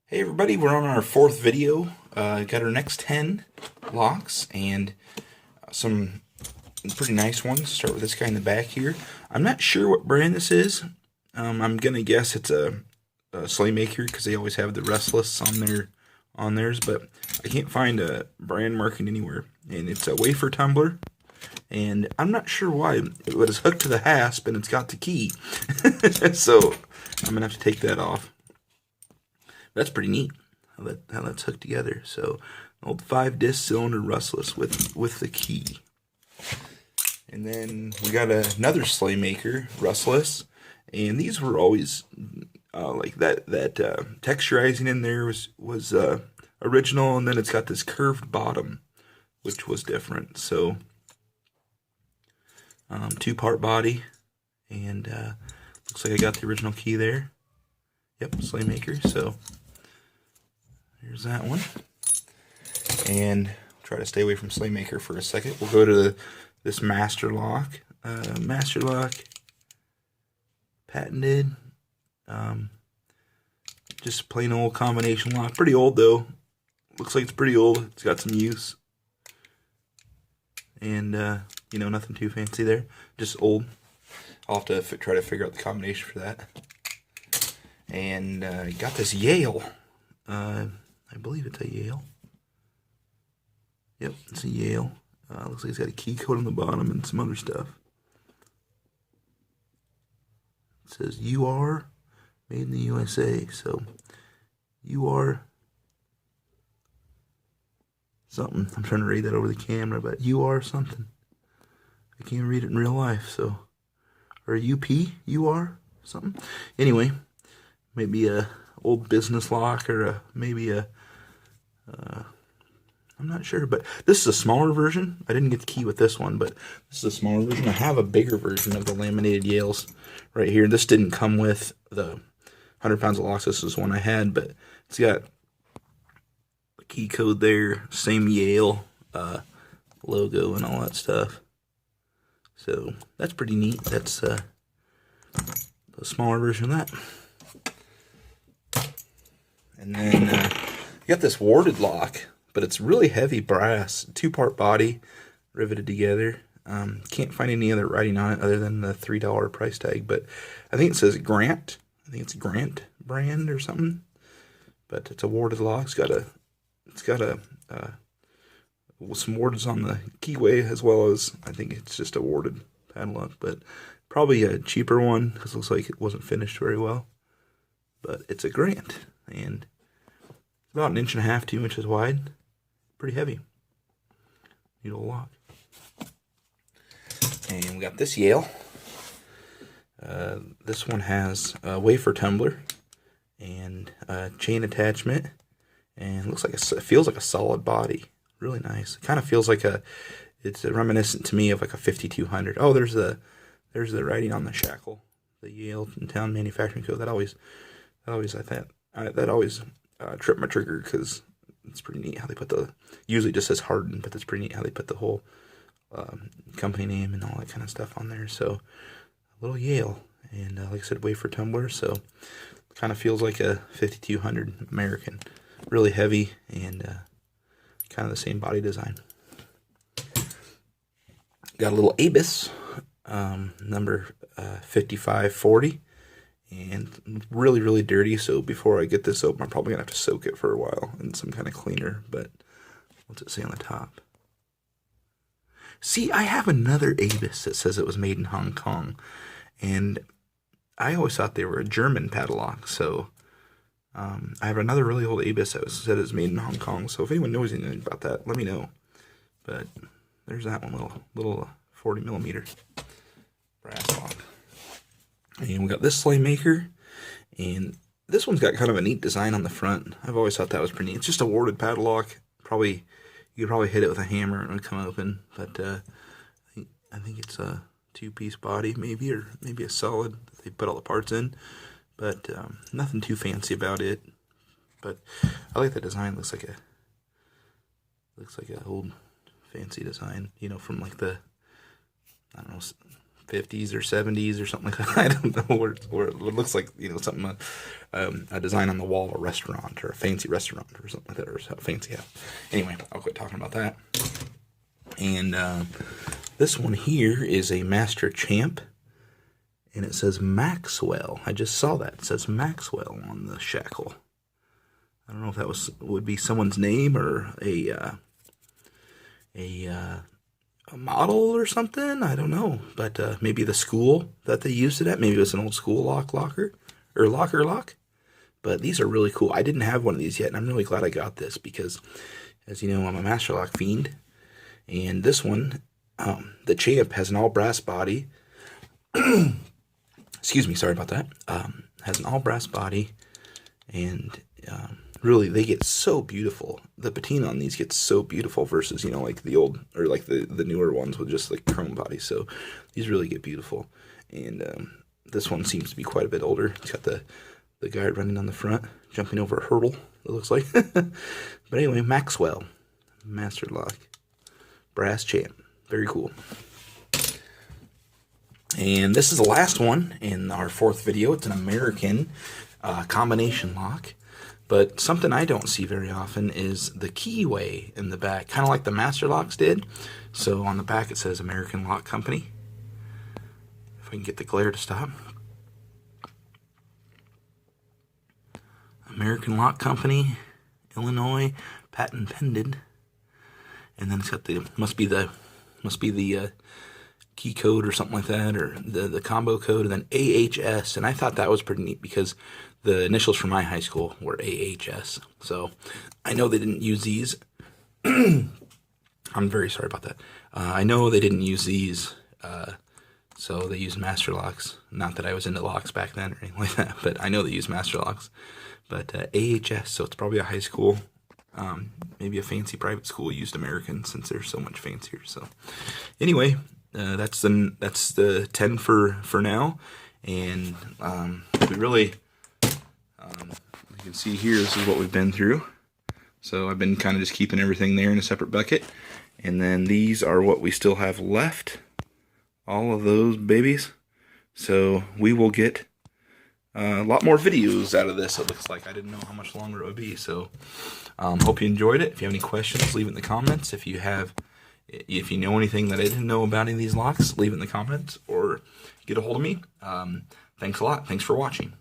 Hey everybody, we're on our fourth video. Got our next 10 locks and some pretty nice ones. Start with this guy in the back here. I'm not sure what brand this is. I'm gonna guess it's a Slaymaker because they always have the Restless on theirs, but I can't find a brand marking anywhere. And it's a wafer tumbler, and I'm not sure why, but it's hooked to the hasp and it's got the key. So I'm gonna have to take that off. That's pretty neat how that's hooked together. So, old 5-disc cylinder Restless with the key. And then we got another Slaymaker Restless, and these were always like that texturizing in there was original, and then it's got this curved bottom, which was different. So, two-part body, and looks like I got the original key there. Yep, Slaymaker. So. Here's that one. And try to stay away from Slaymaker for a second. We'll go to this Master Lock. Master Lock. Patented. Just plain old combination lock. Pretty old though. Looks like it's pretty old. It's got some use. And, nothing too fancy there. Just old. I'll have to try to figure out the combination for that. And got this Yale. I believe it's a Yale. Yep, it's a Yale. Looks like it's got a key code on the bottom and some other stuff. It says UR, made in the USA. So, UR something. I'm trying to read that over the camera, but UR something. I can't read it in real life, so. Or UP, UR, something. Anyway, maybe a old business lock or maybe a I'm not sure, but this is a smaller version. I didn't get the key with this one, but this is a smaller version. I have a bigger version of the laminated Yales right here. This didn't come with the 100 pounds of locks. This is one I had, but it's got the key code there, same Yale logo and all that stuff. So that's pretty neat. That's a smaller version of that. And then you got this warded lock, but it's really heavy brass, two-part body, riveted together. Can't find any other writing on it other than the $3 price tag, but I think it says Grant. I think it's Grant brand or something. But it's a warded lock. It's got some warders on the keyway, as well as I think it's just a warded padlock, but probably a cheaper one because it looks like it wasn't finished very well. But it's a Grant, and about 1.5 inches, 2 inches wide. Pretty heavy. Neat old lock. And we got this Yale. This one has a wafer tumbler and a chain attachment, and it looks like it feels like a solid body. Really nice. It kind of feels like it's reminiscent to me of like a 5200. Oh, there's the writing on the shackle, the Yale Town Manufacturing Code. That always tripped my trigger because it's pretty neat how they put usually it just says Harden, but it's pretty neat how they put the whole company name and all that kind of stuff on there. So a little Yale, and like I said, wafer tumbler. So it kind of feels like a 5200 American, really heavy and kind of the same body design. Got a little Abus, number 5540. And really, really dirty, so before I get this open, I'm probably going to have to soak it for a while in some kind of cleaner, but what's it say on the top? See, I have another Abus that says it was made in Hong Kong, and I always thought they were a German padlock, so I have another really old Abus that said it was made in Hong Kong, so if anyone knows anything about that, let me know. But there's that one, little 40 millimeter brass lock. And we got this Slaymaker, and this one's got kind of a neat design on the front. I've always thought that was pretty neat. It's just a warded padlock. You could probably hit it with a hammer and it would come open, but I think it's a two-piece body, maybe, or maybe a solid that they put all the parts in, but nothing too fancy about it. But I like the design. Looks like a old fancy design, from like the, I don't know, 50s or 70s or something like that. I don't know where it looks like, you know, something, a design on the wall of a restaurant or a fancy restaurant or something like that, or a fancy house. Anyway, I'll quit talking about that. And this one here is a Master Champ, and it says Maxwell. I just saw that. It says Maxwell on the shackle. I don't know if that would be someone's name or a model or something. I don't know, but maybe the school that they used it at. Maybe it was an old school locker. But these are really cool. I didn't have one of these yet, and I'm really glad I got this because, as you know, I'm a Master Lock fiend. And this one, the Champ, has an all brass body. Excuse me, sorry about that. Has an all brass body, and really, they get so beautiful. The patina on these gets so beautiful versus, you know, like the old, or like the newer ones with just like chrome bodies. So these really get beautiful. And this one seems to be quite a bit older. It's got the guy running on the front, jumping over a hurdle, it looks like. But anyway, Maxwell, Master Lock, Brass Champ. Very cool. And this is the last one in our 4th video. It's an American combination lock. But something I don't see very often is the keyway in the back, kind of like the Master Locks did. So on the back it says American Lock Company. If I can get the glare to stop. American Lock Company, Illinois, patent pending. And then it's got the must be the key code or something like that, or the combo code, and then AHS. And I thought that was pretty neat because the initials for my high school were AHS. So I know they didn't use these. I'm very sorry about that. I know they didn't use these, so they used Master Locks. Not that I was into locks back then or anything like that, but I know they used Master Locks. But AHS, so it's probably a high school, maybe a fancy private school used American since they're so much fancier. So anyway, that's the 10 for now, and we really, you can see here, this is what we've been through. So I've been kind of just keeping everything there in a separate bucket, and then these are what we still have left, all of those babies. So we will get a lot more videos out of this. It looks like I didn't know how much longer it would be. So hope you enjoyed it. If you have any questions, leave it in the comments. If you know anything that I didn't know about any of these locks, leave it in the comments or get a hold of me. Thanks a lot. Thanks for watching.